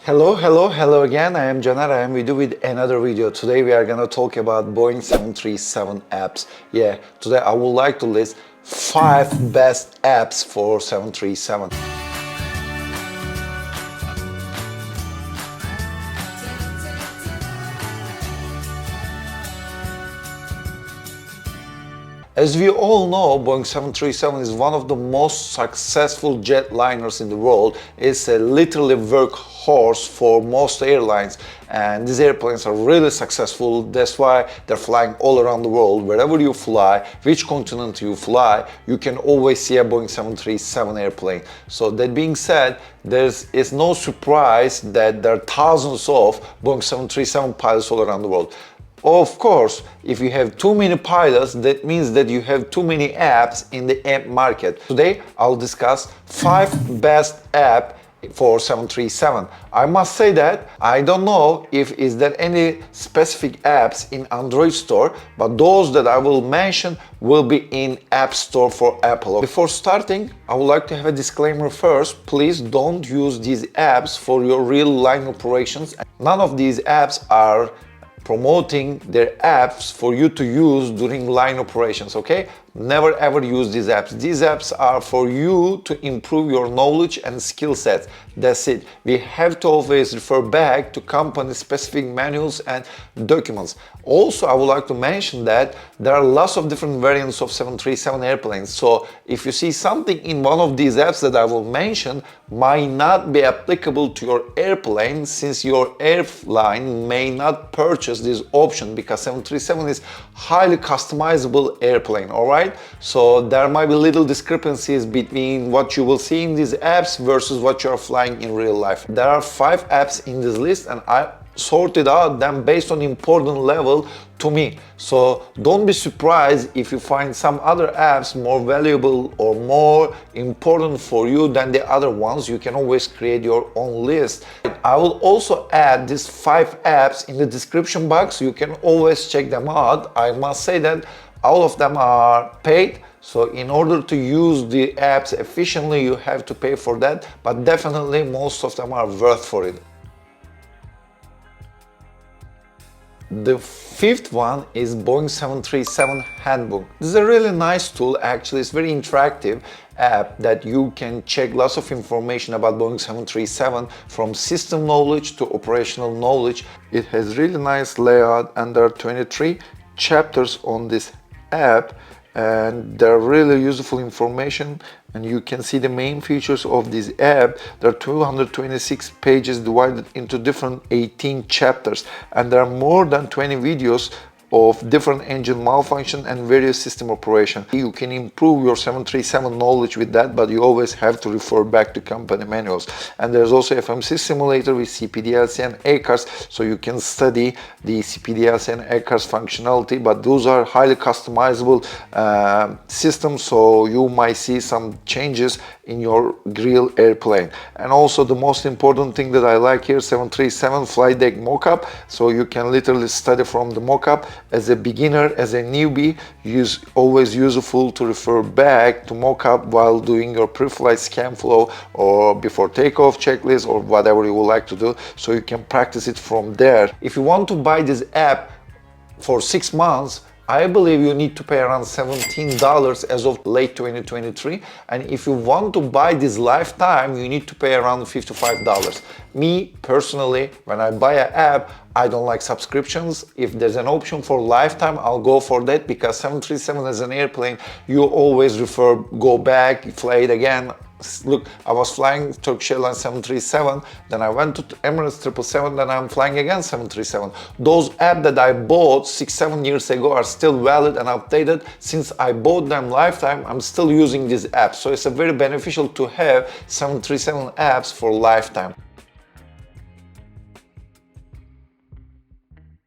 Hello again. I am Caner. I am with you with another video. Today we are gonna talk about Boeing 737 apps. Yeah, today I would like to list 5 best apps for 737. As we all know, Boeing 737 is one of the most successful jetliners in the world. It's a literally workhorse for most airlines, and these airplanes are really successful. That's why they're flying all around the world. Wherever you fly, which continent you fly, you can always see a Boeing 737 airplane. So that being said, it's no surprise that there are thousands of Boeing 737 pilots all around the world. Of course, if you have too many pilots, that means that you have too many apps in the app market. Today, I'll discuss 5 best apps for 737. I must say that I don't know if is there any specific apps in Android store, but those that I will mention will be in App Store for Apple. Before starting, I would like to have a disclaimer first. Please don't use these apps for your real line operations. None of these apps are promoting their apps for you to use during line operations, okay? Never ever use these apps. These apps are for you to improve your knowledge and skill sets. That's it. We have to always refer back to company specific manuals and documents. Also, I would like to mention that there are lots of different variants of 737 airplanes. So if you see something in one of these apps that I will mention might not be applicable to your airplane, since your airline may not purchase this option, because 737 is highly customizable airplane, all right? So there might be little discrepancies between what you will see in these apps versus what you are flying in real life. There are 5 apps in this list, and I sorted out them based on important level to me. So don't be surprised if you find some other apps more valuable or more important for you than the other ones. You can always create your own list. I will also add these 5 apps in the description box. You can always check them out. I must say that all of them are paid. So in order to use the apps efficiently, you have to pay for that, but definitely most of them are worth for it. The 5th one is Boeing 737 Handbook. This is a really nice tool. Actually, it's very interactive app that you can check lots of information about Boeing 737, from system knowledge to operational knowledge. It has really nice layout, and there are 23 chapters on this app, and they're really useful information, and you can see the main features of this app. There are 226 pages divided into different 18 chapters, and there are more than 20 videos of different engine malfunction and various system operation. You can improve your 737 knowledge with that, but you always have to refer back to company manuals. And there's also FMC simulator with CPDLC and ACARS, so you can study the CPDLC and ACARS functionality, but those are highly customizable systems, so you might see some changes in your real airplane. And also the most important thing that I like here, 737 flight deck mockup, so you can literally study from the mockup. As a beginner, as a newbie, always useful to refer back to mockup while doing your pre-flight scan flow or before takeoff checklist or whatever you would like to do, so you can practice it from there. If you want to buy this app for 6 months, I believe you need to pay around $17 as of late 2023, and if you want to buy this lifetime, you need to pay around $55. Me personally, when I buy an app, I don't like subscriptions. If there's an option for lifetime, I'll go for that, because 737 as an airplane, you always go back, fly it again. Look, I was flying Turkish Airlines 737, then I went to Emirates 777, then I'm flying again 737. Those apps that I bought 6-7 years ago are still valid and updated. Since I bought them lifetime, I'm still using these apps. So it's very beneficial to have 737 apps for lifetime.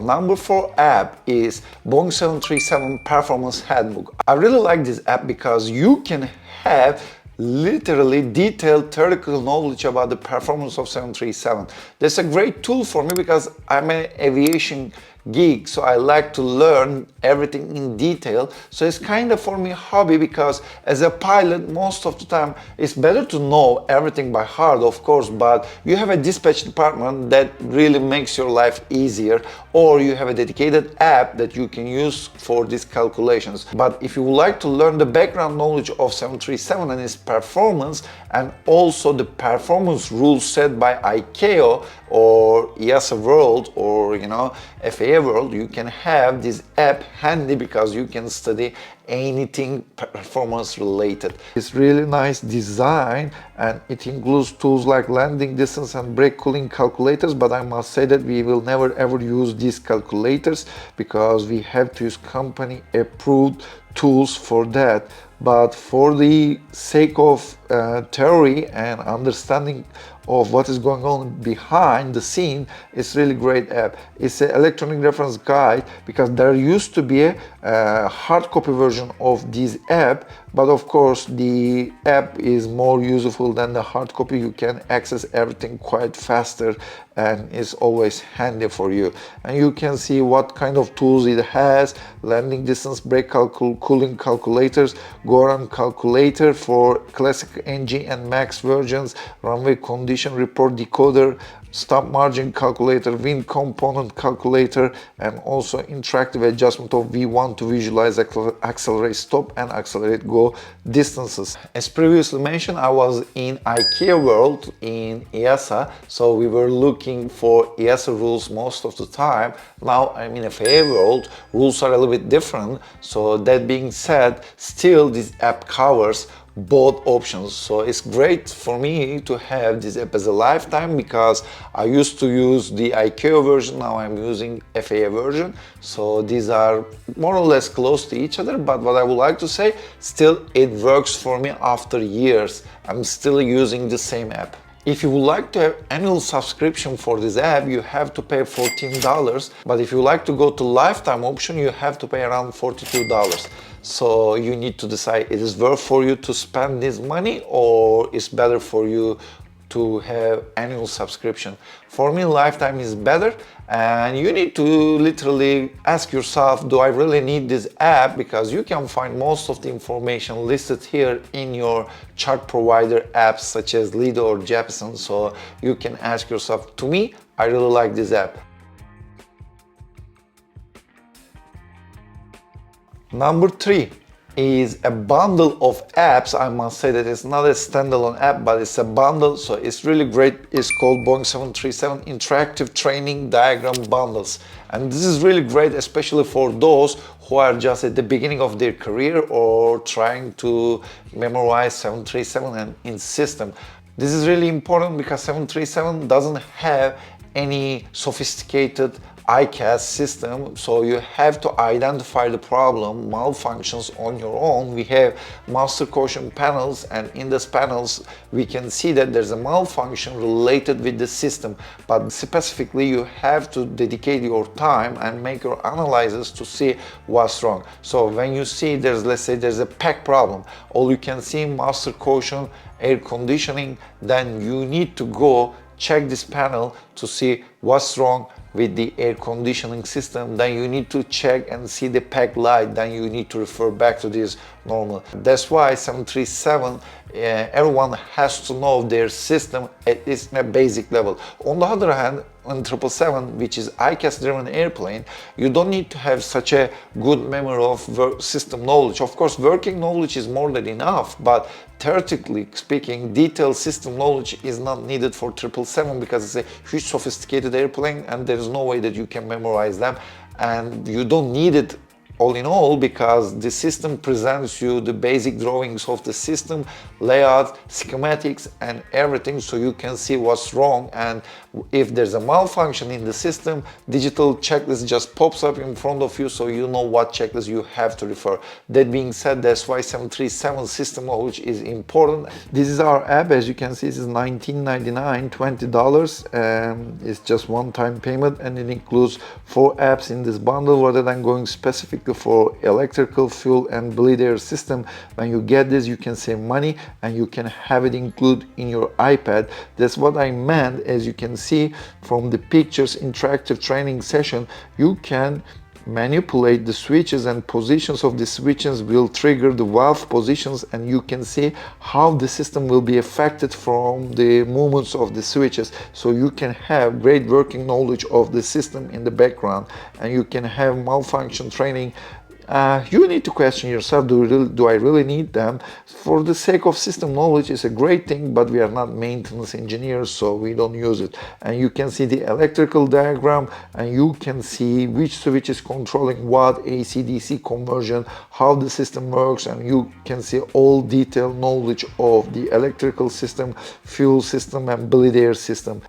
Number 4 app is Boeing 737 Performance Handbook. I really like this app because you can have literally detailed theoretical knowledge about the performance of 737. That's a great tool for me because I'm an aviation geek, so I like to learn everything in detail. So it's kind of for me hobby, because as a pilot most of the time it's better to know everything by heart, of course, but you have a dispatch department that really makes your life easier, or you have a dedicated app that you can use for these calculations. But if you would like to learn the background knowledge of 737 and its performance, and also the performance rules set by ICAO or EASA World, or FAA World, you can have this app handy because you can study anything performance related. It's really nice design, and it includes tools like landing distance and brake cooling calculators, but I must say that we will never ever use these calculators because we have to use company approved tools for that. But for the sake of theory and understanding of what is going on behind the scene, it's really great app. It's an electronic reference guide, because there used to be a hard copy version of this app, but of course the app is more useful than the hard copy. You can access everything quite faster and it's always handy for you. And you can see what kind of tools it has: landing distance, brake cooling calculators, go-around calculator for classic NG and max versions, runway condition report decoder, stop margin calculator, wind component calculator, and also interactive adjustment of V1 to visualize accelerate stop and accelerate go distances. As previously mentioned, I was in ICAO World in EASA, so we were looking for EASA rules most of the time. Now I'm in FAA World, rules are a little bit different. So that being said, still this app covers both options. So it's great for me to have this app as a lifetime, because I used to use the ICAO version, now I'm using FAA version. So these are more or less close to each other, but what I would like to say, still it works for me after years. I'm still using the same app. If you would like to have annual subscription for this app, you have to pay $14, but if you like to go to lifetime option, you have to pay around $42. So you need to decide, it is worth for you to spend this money, or it's better for you to have annual subscription. For me, lifetime is better, and you need to literally ask yourself, do I really need this app? Because you can find most of the information listed here in your chart provider apps such as Lido or Jeppesen. So you can ask yourself, to me, I really like this app. Number 3 is a bundle of apps. I must say that it's not a standalone app, but it's a bundle, so it's really great. It's called Boeing 737 Interactive Training Diagram Bundles. And this is really great, especially for those who are just at the beginning of their career or trying to memorize 737 and in system. This is really important because 737 doesn't have any sophisticated ICAS system, so you have to identify the problem, malfunctions on your own. We have master caution panels, and in these panels we can see that there's a malfunction related with the system, but specifically you have to dedicate your time and make your analysis to see what's wrong. So when you see let's say there's a pack problem, all you can see master caution, air conditioning, then you need to go check this panel to see what's wrong with the air conditioning system. Then you need to check and see the pack light, then you need to refer back to this normal. That's why 737, everyone has to know their system at least a basic level. On the other hand, on 777, which is ICAS driven airplane, you don't need to have such a good memory of system knowledge. Of course, working knowledge is more than enough, but theoretically speaking, detailed system knowledge is not needed for 777 because it's a huge sophisticated airplane and there is no way that you can memorize them, and you don't need it all in all, because the system presents you the basic drawings of the system, layout, schematics and everything, so you can see what's wrong, and if there's a malfunction in the system, digital checklist just pops up in front of you, so you know what checklist you have to refer. That being said, that's why 737 system knowledge is important. This is our app. As you can see, this is $19.99, $20, and it's just one-time payment, and it includes 4 apps in this bundle rather than going specifically specifically for electrical, fuel and bleed air system. When you get this, you can save money and you can have it included in your iPad. That's what I meant. As you can see from the pictures, interactive training session, you can manipulate the switches, and positions of the switches will trigger the valve positions, and you can see how the system will be affected from the movements of the switches. So you can have great working knowledge of the system in the background, and you can have malfunction training. You need to question yourself, do I really need them? For the sake of system knowledge, it's a great thing, but we are not maintenance engineers, so we don't use it. And you can see the electrical diagram, and you can see which switch is controlling what, AC-DC conversion, how the system works, and you can see all detailed knowledge of the electrical system, fuel system, and bleed air system.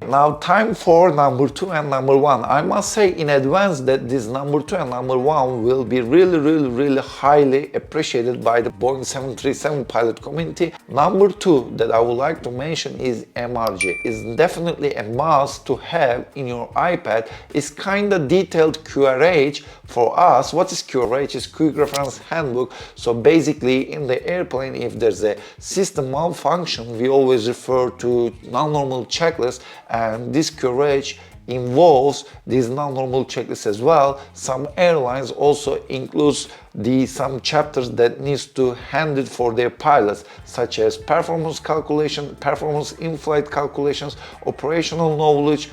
Now time for number 2 and number 1. I must say in advance that this number 2 and number 1 will be really highly appreciated by the Boeing 737 pilot community. Number 2 that I would like to mention is MRG. It's definitely a must to have in your iPad. It's kind of detailed QRH for us. What is QRH? It's Quick Reference Handbook. So basically in the airplane, if there's a system malfunction, we always refer to non-normal checklist, and this QRH involves these non-normal checklists as well. Some airlines also includes some chapters that needs to handle for their pilots, such as performance calculation, performance in-flight calculations, operational knowledge,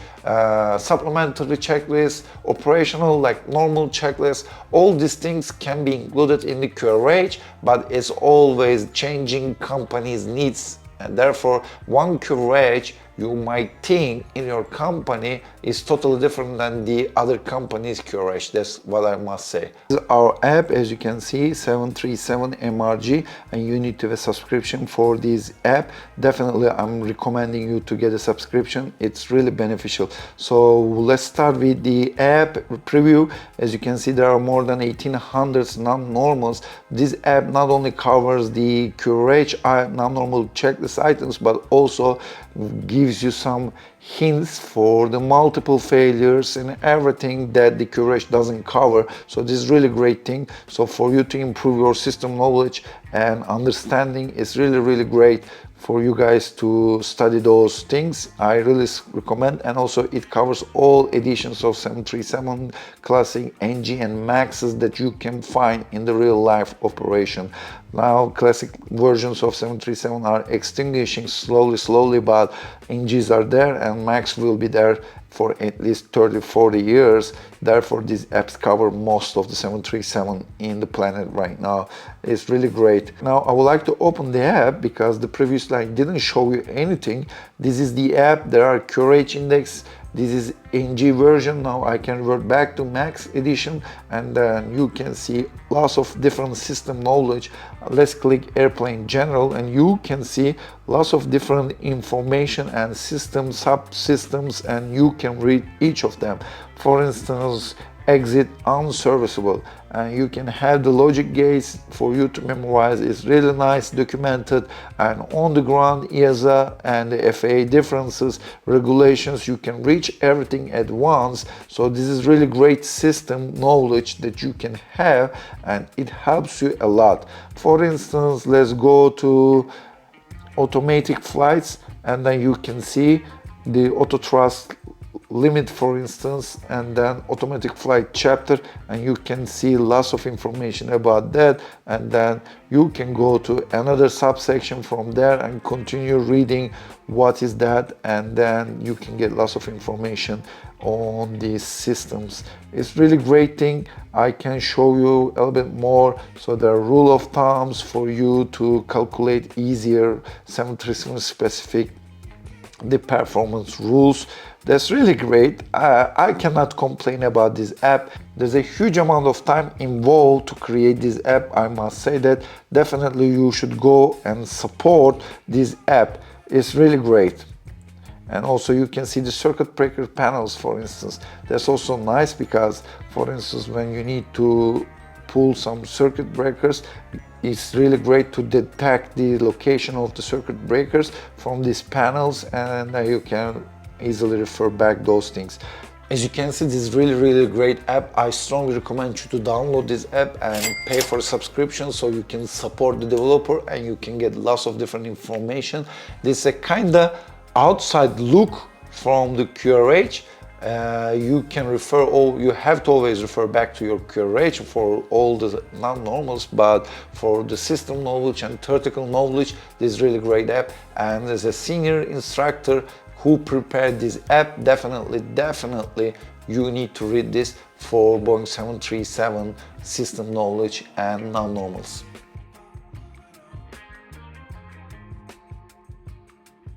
supplementary checklists, operational like normal checklists. All these things can be included in the QRH, but it's always changing companies' needs, and therefore one QRH you might think in your company is totally different than the other company's QRH. That's what I must say. This is our app, as you can see, 737 MRG, and you need to have a subscription for this app. Definitely I'm recommending you to get a subscription. It's really beneficial. So let's start with the app preview. As you can see, there are more than 1800 non-normals. This app not only covers the QRH non-normal checklist items, but also gives you some hints for the multiple failures and everything that the QRH doesn't cover. So this is really great thing. So for you to improve your system knowledge and understanding, it's really great for you guys to study those things. I really recommend, and also it covers all editions of 737 Classic, NG and Maxes that you can find in the real life operation. Now classic versions of 737 are extinguishing slowly, but NGs are there and Max will be there for at least 30-40 years. Therefore these apps cover most of the 737 in the planet right now. It's really great. Now I would like to open the app because the previous slide didn't show you anything. This is the app. There are QRH index. This is NG version. Now I can revert back to Max edition, and then you can see lots of different system knowledge. Let's click Airplane General, and you can see lots of different information and system subsystems, and you can read each of them. For instance, exit unserviceable, and you can have the logic gates for you to memorize. It's really nice documented, and on the ground EASA and the FAA differences, regulations, you can reach everything at once. So this is really great system knowledge that you can have, and it helps you a lot. For instance, let's go to automatic flights, and then you can see the auto thrust limit, for instance, and then automatic flight chapter, and you can see lots of information about that, and then you can go to another subsection from there and continue reading what is that, and then you can get lots of information on these systems. It's really great thing. I can show you a little bit more. So there are rule of thumbs for you to calculate easier 737 specific the performance rules. That's really great. I cannot complain about this app. There's a huge amount of time involved to create this app. I must say that definitely you should go and support this app. It's really great. And also you can see the circuit breaker panels, for instance. That's also nice because, for instance, when you need to pull some circuit breakers, it's really great to detect the location of the circuit breakers from these panels, and you can easily refer back those things. As you can see, this is really great app. I strongly recommend you to download this app and pay for a subscription so you can support the developer and you can get lots of different information. This is a kinda outside look from the QRH. You can refer you have to always refer back to your QRH for all the non-normals, but for the system knowledge and theoretical knowledge, this is really great app. And as a senior instructor who prepared this app, definitely you need to read this for Boeing 737 system knowledge and non-normals.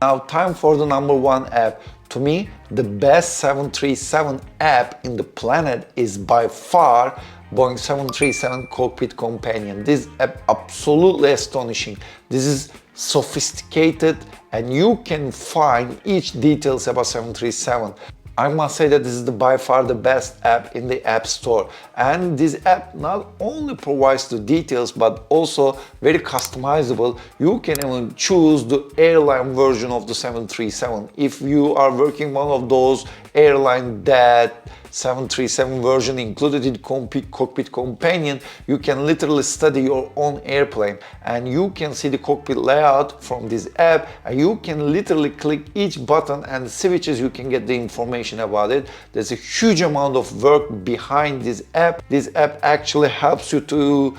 Now time for the number one app. To me, the best 737 app in the planet is by far Boeing 737 Cockpit Companion. This app absolutely astonishing. This is sophisticated and you can find each details about 737. I must say that this is by far the best app in the App Store. And this app not only provides the details but also very customizable. You can even choose the airline version of the 737. If you are working one of those airline that 737 version included in Cockpit Companion, you can literally study your own airplane and you can see the cockpit layout from this app and you can literally click each button and switches, you can get the information about it. There's a huge amount of work behind this app. This app actually helps you to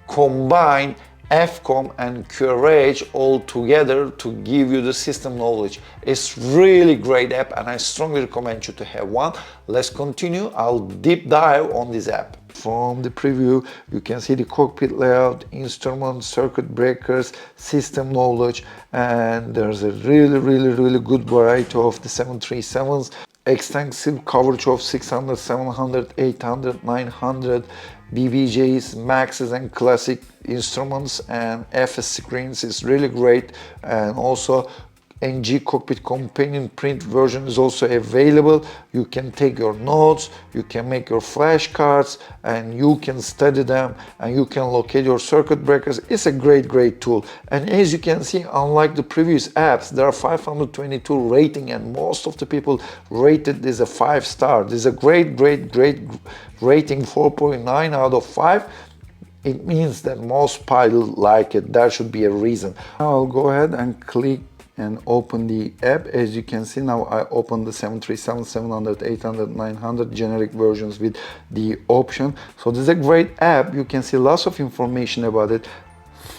combine FCOM and QRH all together to give you the system knowledge. It's really great app and I strongly recommend you to have one. Let's continue. I'll deep dive on this app. From the preview, you can see the cockpit layout, instruments, circuit breakers, system knowledge, and there's a really good variety of the 737s. Extensive coverage of 600, 700, 800, 900, BBJs, Maxes and classic instruments and FS screens is really great. And also NG Cockpit Companion print version is also available. You can take your notes, you can make your flashcards and you can study them and you can locate your circuit breakers. It's a great tool. And as you can see, unlike the previous apps, there are 522 rating and most of the people rated this a 5-star. This is a great rating, 4.9 out of 5. It means that most pilots like it. There should be a reason. Now I'll go ahead and click and open the app. As you can see, now I open the 737, 700, 800, 900 generic versions with the option. So this is a great app. You can see lots of information about it.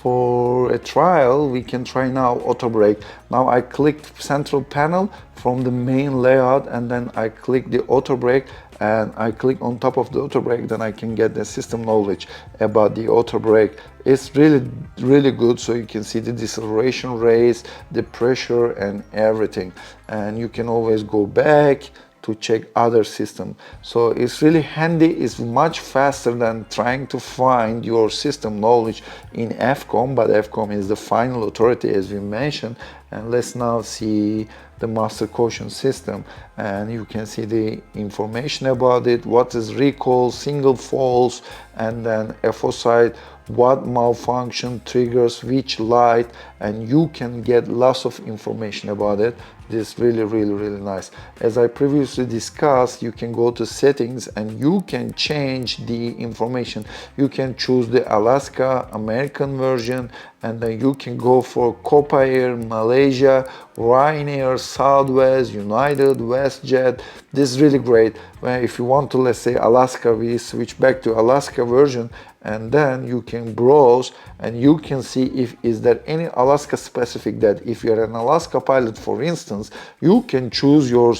For a trial, we can try now auto brake. Now I clicked central panel from the main layout and then I click the auto brake and I click on top of the auto brake, then I can get the system knowledge about the auto brake. It's really good, so you can see the deceleration rates, the pressure and everything, and you can always go back to check other system. So it's really handy. It's much faster than trying to find your system knowledge in FCOM, but FCOM is the final authority as we mentioned. And let's now see the master caution system, and you can see the information about it, what is recall, single false, and then FO side, what malfunction triggers which light, and you can get lots of information about it. This is really nice. As I previously discussed, you can go to settings and you can change the information. You can choose the Alaska American version and then you can go for Copa Air, Malaysia, Ryanair, Southwest, United, WestJet. This is really great. If you want to, let's say Alaska, we switch back to Alaska version and then you can browse and you can see if is there any Alaska specific, that if you're an Alaska pilot, for instance, you can choose your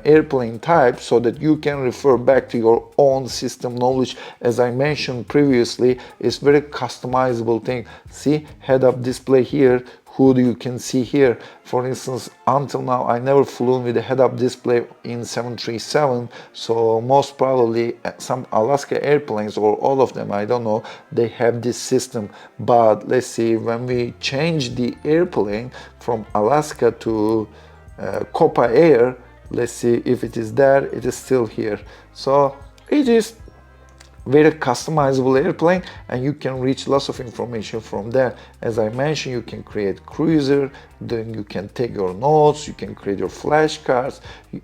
airplane type so that you can refer back to your own system knowledge. As I mentioned previously, it's very customizable thing. See, head-up display here, who you can see here. For instance, until now I never flew with a head-up display in 737, so most probably some Alaska airplanes or all of them, I don't know, they have this system. But let's see, when we change the airplane from Alaska to Copa Air, let's see if it is there. It is still here, so it is very customizable airplane, and you can reach lots of information from there. As I mentioned, you can create cruiser, then you can take your notes, you can create your flashcards,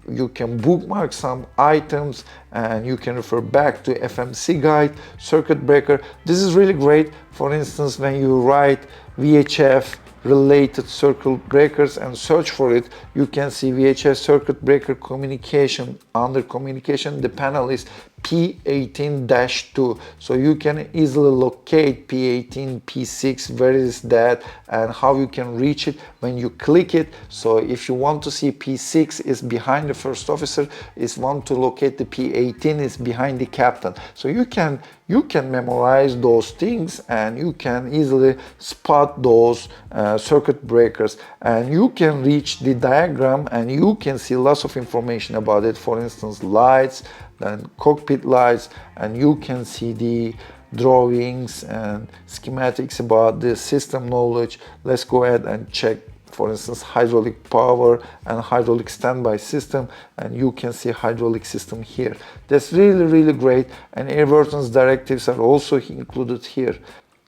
you can bookmark some items, and you can refer back to FMC guide, circuit breaker. This is really great. For instance, when you write VHF related circuit breakers and search for it, you can see VHF circuit breaker communication. Under communication, the panel is P18-2, so you can easily locate P18, P6, where is that, and how you can reach it when you click it. So if you want to see P6 is behind the first officer, is want to locate the P18 is behind the captain. So you can memorize those things, and you can easily spot those circuit breakers, and you can reach the diagram and you can see lots of information about it. For instance, lights, then cockpit lights, and you can see the drawings and schematics about the system knowledge. Let's go ahead and check, for instance, hydraulic power and hydraulic standby system, and you can see hydraulic system here. That's really great, and airworthiness directives are also included here.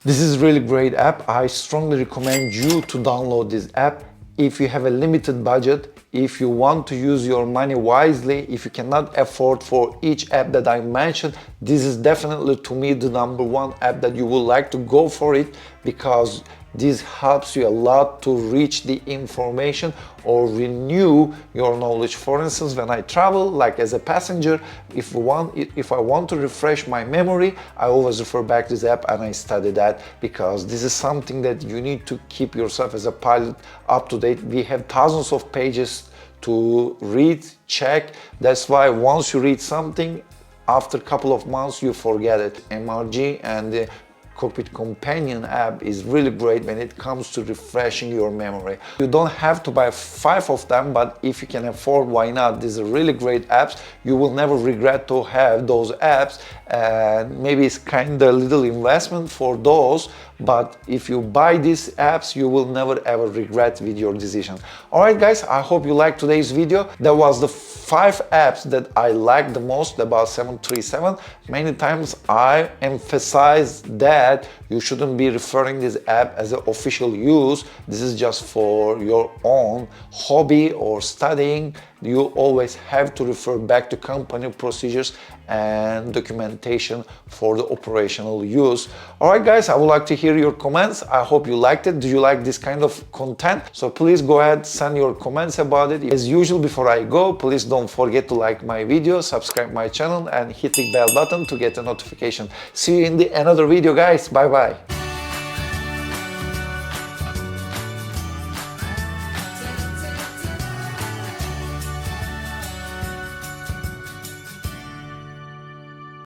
This is really great app. I strongly recommend you to download this app. If you have a limited budget, if you want to use your money wisely, if you cannot afford for each app that I mentioned, this is definitely to me the #1 app that you would like to go for it, because this helps you a lot to reach the information or renew your knowledge. For instance, when I travel, like as a passenger, if I want to refresh my memory, I always refer back to this app and I study that, because this is something that you need to keep yourself as a pilot up to date. We have thousands of pages to read, check. That's why once you read something, after a couple of months you forget it. MRG and the Cockpit Companion app is really great when it comes to refreshing your memory. You don't have to buy 5 of them, but if you can afford, why not? These are really great apps. You will never regret to have those apps, and maybe it's kind of a little investment for those, but if you buy these apps, you will never ever regret with your decision. Alright guys, I hope you liked today's video. That was the 5 apps that I like the most about 737. Many times I emphasize that you shouldn't be referring this app as an official use. This is just for your own hobby or studying. You always have to refer back to company procedures and documentation for the operational use. Alright guys, I would like to hear your comments. I hope you liked it. Do you like this kind of content? So please go ahead, send your comments about it. As usual, before I go, please don't forget to like my video, subscribe my channel, and hit the bell button to get a notification. See you in the another video guys. Bye bye.